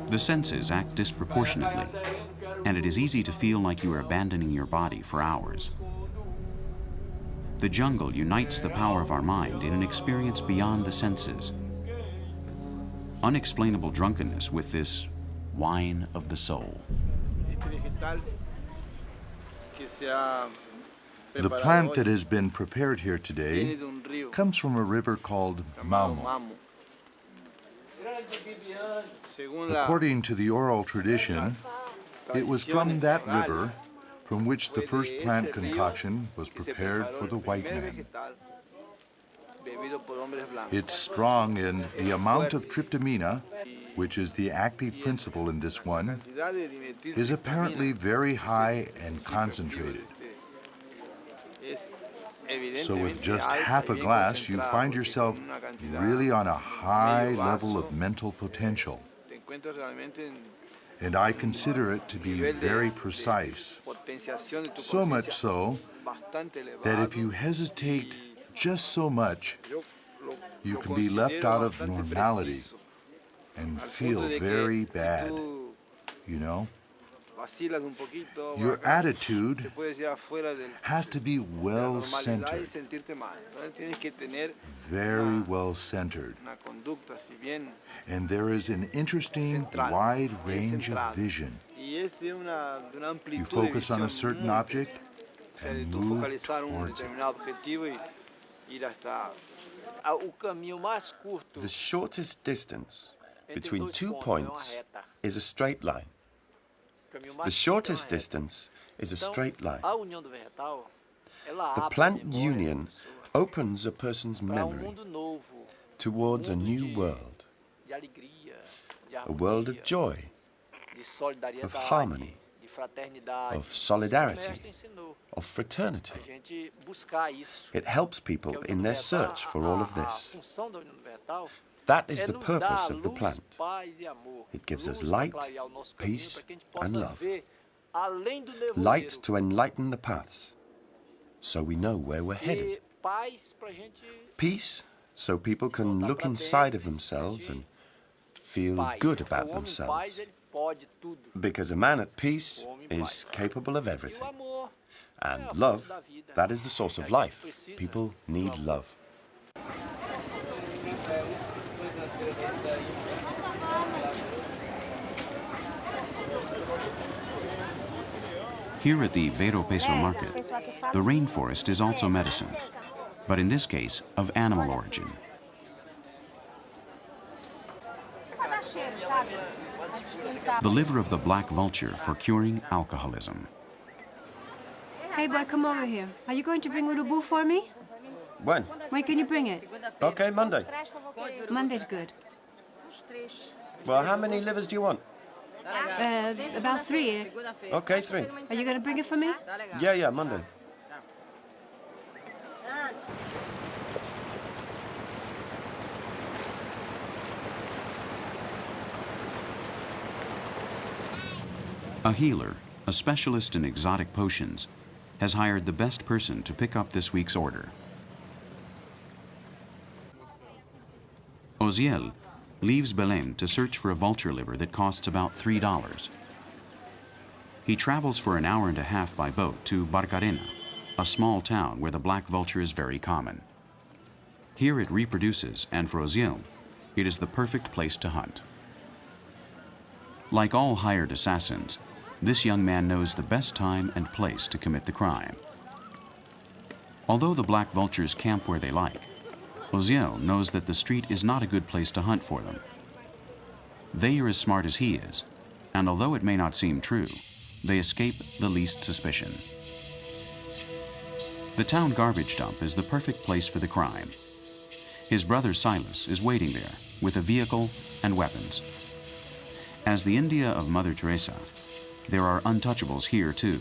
The senses act disproportionately, and it is easy to feel like you are abandoning your body for hours. The jungle unites the power of our mind in an experience beyond the senses. Unexplainable drunkenness with this wine of the soul. The plant that has been prepared here today comes from a river called Mamo. According to the oral tradition, it was from that river from which the first plant concoction was prepared for the white man. It's strong in the amount of tryptamina, which is the active principle in this one, is apparently very high and concentrated. So with just half a glass, you find yourself really on a high level of mental potential. And I consider it to be very precise. So much so that if you hesitate just so much, you can be left out of normality and feel very bad, you know? Your attitude has to be well-centered, very well-centered. And there is an interesting wide range of vision. You focus on a certain object and move towards it. The shortest distance between 2 points is a straight line. The shortest distance is a straight line. The plant union opens a person's memory towards a new world, a world of joy, of harmony, of solidarity, of fraternity. It helps people in their search for all of this. That is the purpose of the plant. It gives us light, peace, and love. Light to enlighten the paths, so we know where we're headed. Peace, so people can look inside of themselves and feel good about themselves. Because a man at peace is capable of everything. And love, that is the source of life. People need love. Here at the Vero Peso market, the rainforest is also medicine, but in this case, of animal origin. The liver of the black vulture for curing alcoholism. Hey boy, come over here. Are you going to bring urubu for me? When? When can you bring it? Okay, Monday. Monday's good. Well, how many livers do you want? About 3. Okay, 3. Are you going to bring it for me? Yeah, Monday. A healer, a specialist in exotic potions, has hired the best person to pick up this week's order. Oziel leaves Belém to search for a vulture liver that costs about $3. He travels for an hour and a half by boat to Barcarena, a small town where the black vulture is very common. Here it reproduces, and for Oziel, it is the perfect place to hunt. Like all hired assassins, this young man knows the best time and place to commit the crime. Although the black vultures camp where they like, Oziel knows that the street is not a good place to hunt for them. They are as smart as he is, and although it may not seem true, they escape the least suspicion. The town garbage dump is the perfect place for the crime. His brother Silas is waiting there with a vehicle and weapons. As the India of Mother Teresa, there are untouchables here too.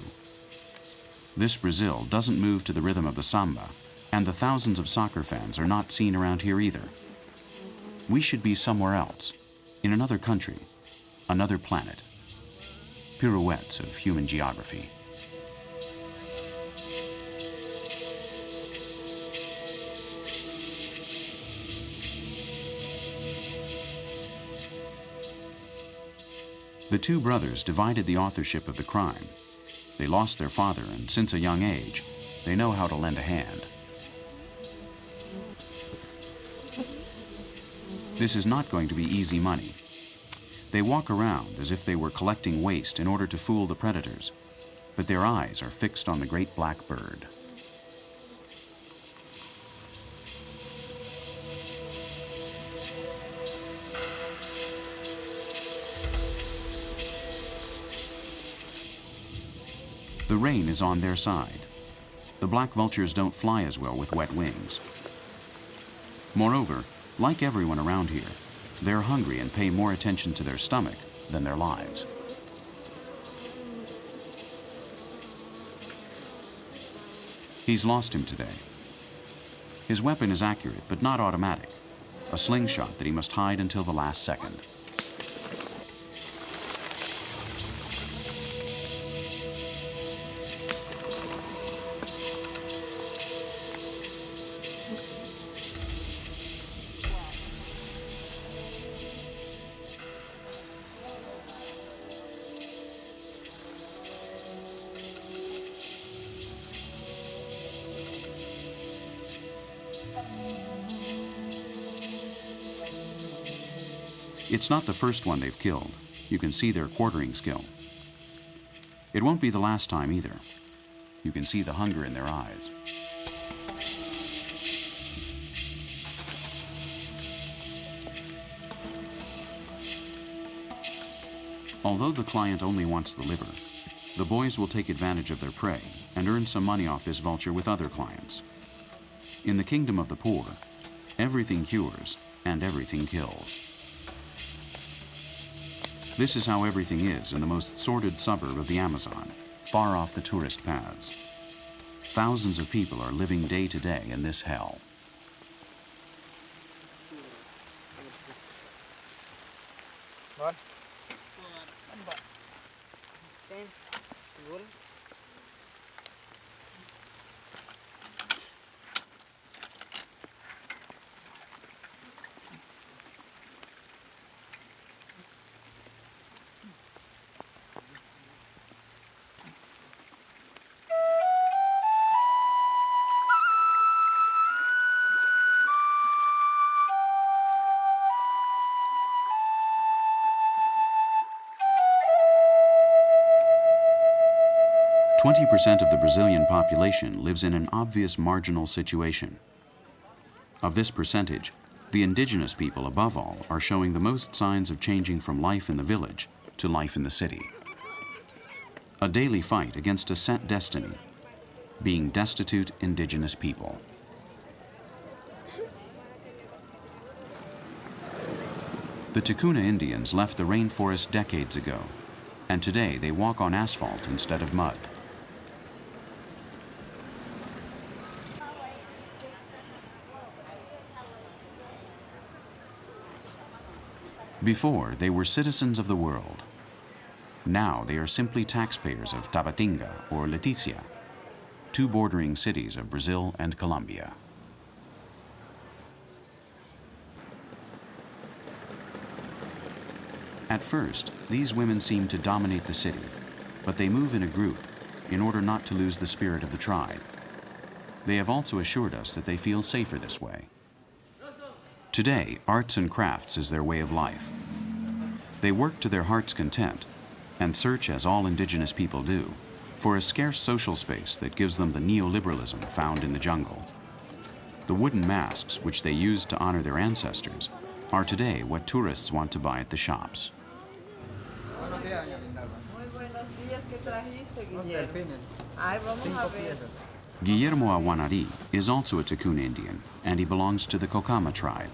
This Brazil doesn't move to the rhythm of the samba, and the thousands of soccer fans are not seen around here either. We should be somewhere else, in another country, another planet. Pirouettes of human geography. The two brothers divided the authorship of the crime. They lost their father, and since a young age, they know how to lend a hand. This is not going to be easy money. They walk around as if they were collecting waste in order to fool the predators, but their eyes are fixed on the great black bird. The rain is on their side. The black vultures don't fly as well with wet wings. Moreover, like everyone around here, they're hungry and pay more attention to their stomach than their lives. He's lost him today. His weapon is accurate, but not automatic. A slingshot that he must hide until the last second. It's not the first one they've killed. You can see their quartering skill. It won't be the last time either. You can see the hunger in their eyes. Although the client only wants the liver, the boys will take advantage of their prey and earn some money off this vulture with other clients. In the kingdom of the poor, everything cures and everything kills. This is how everything is in the most sordid suburb of the Amazon, far off the tourist paths. Thousands of people are living day to day in this hell. % of the Brazilian population lives in an obvious marginal situation. Of this percentage, the indigenous people above all are showing the most signs of changing from life in the village to life in the city. A daily fight against a set destiny, being destitute indigenous people. The Ticuna Indians left the rainforest decades ago, and today they walk on asphalt instead of mud. Before, they were citizens of the world. Now they are simply taxpayers of Tabatinga or Leticia, two bordering cities of Brazil and Colombia. At first, these women seem to dominate the city, but they move in a group in order not to lose the spirit of the tribe. They have also assured us that they feel safer this way. Today, arts and crafts is their way of life. They work to their heart's content and search, as all indigenous people do, for a scarce social space that gives them the neoliberalism found in the jungle. The wooden masks, which they used to honor their ancestors, are today what tourists want to buy at the shops. Guillermo Aguanari is also a Ticuna Indian, and he belongs to the Cocama tribe.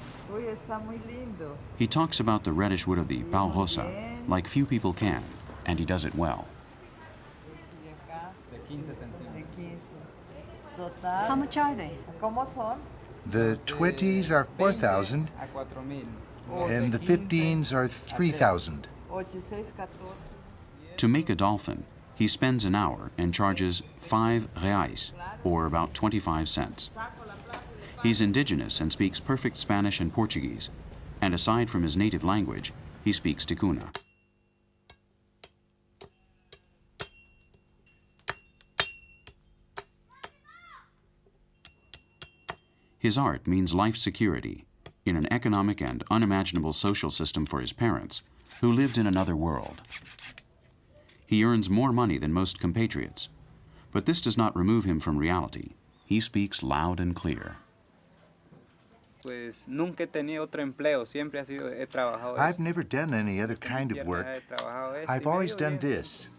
He talks about the reddish wood of the pau rosa like few people can, and he does it well. How much are they? The 20s are 4,000, and the 15s are 3,000. To make a dolphin, he spends an hour and charges 5 reais, or about 25 cents. He's indigenous and speaks perfect Spanish and Portuguese, and aside from his native language, he speaks Ticuna. His art means life security in an economic and unimaginable social system for his parents, who lived in another world. He earns more money than most compatriots, but this does not remove him from reality. He speaks loud and clear. I've never done any other kind of work. I've always done this.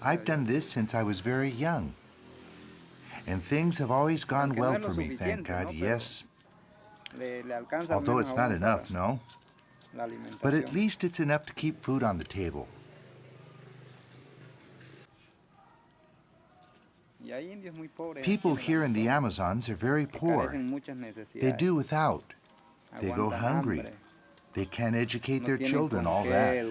I've done this since I was very young. And things have always gone well for me, thank God, yes. Although it's not enough, no? But at least it's enough to keep food on the table. People here in the Amazons are very poor. They do without. They go hungry. They can't educate their children, all that.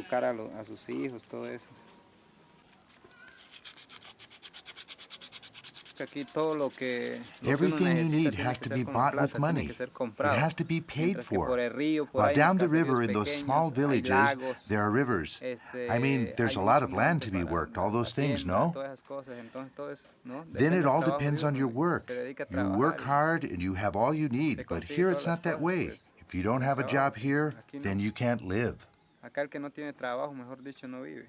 Everything you need has to be bought with money. It has to be paid for. While down the river in those small villages, there are rivers. I mean, there's a lot of land to be worked, all those things, no? Then it all depends on your work. You work hard and you have all you need, but here it's not that way. If you don't have a job here, then you can't live. Acá el que no tiene trabajo, mejor dicho, no vive.